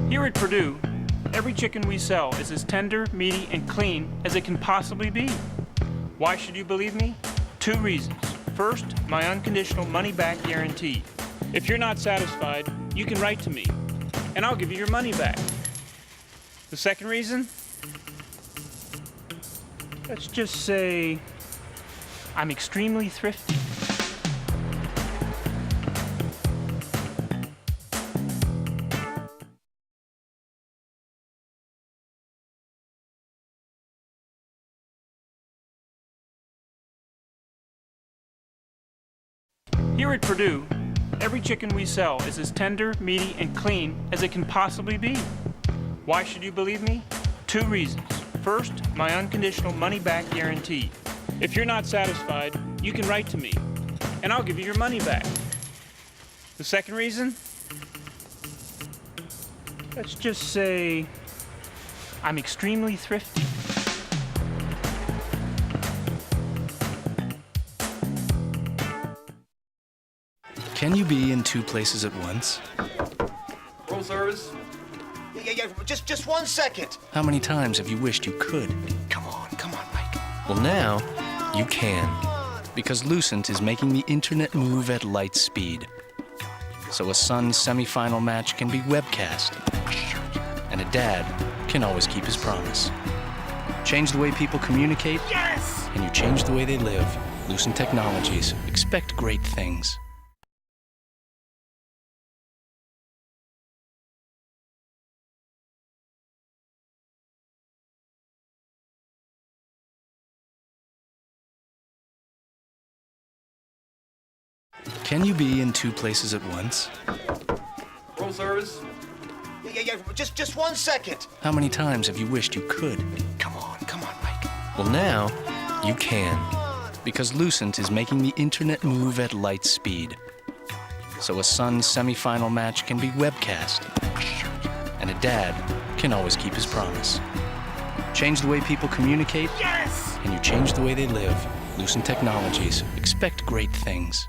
Here at Purdue, every chicken we sell is as tender, meaty, and clean as it can possibly be. Why should you believe me? 2 reasons. First, my unconditional money-back guarantee. If you're not satisfied, you can write to me, and I'll give you your money back. The second reason? Let's just say I'm extremely thrifty. Here at Purdue, every chicken we sell is as tender, meaty, and clean as it can possibly be. Why should you believe me? 2 reasons. First, my unconditional money-back guarantee. If you're not satisfied, you can write to me, and I'll give you your money back. The second reason? Let's just say I'm extremely thrifty. Can you be in 2 places at once? Roll service. Yeah, just 1 second. How many times have you wished you could? Come on, Mike. Well, now you can, because Lucent is making the internet move at light speed. So a son's semifinal match can be webcast, and a dad can always keep his promise. Change the way people communicate, Yes! and you change the way they live. Lucent Technologies. Expect great things. Can you be in 2 places at once? Roll service. Yeah, just 1 second. How many times have you wished you could? Come on, Mike. Well, now you can, because Lucent is making the internet move at light speed. So a son's semifinal match can be webcast, and a dad can always keep his promise. Change the way people communicate, Yes! and you change the way they live. Lucent Technologies. Expect great things.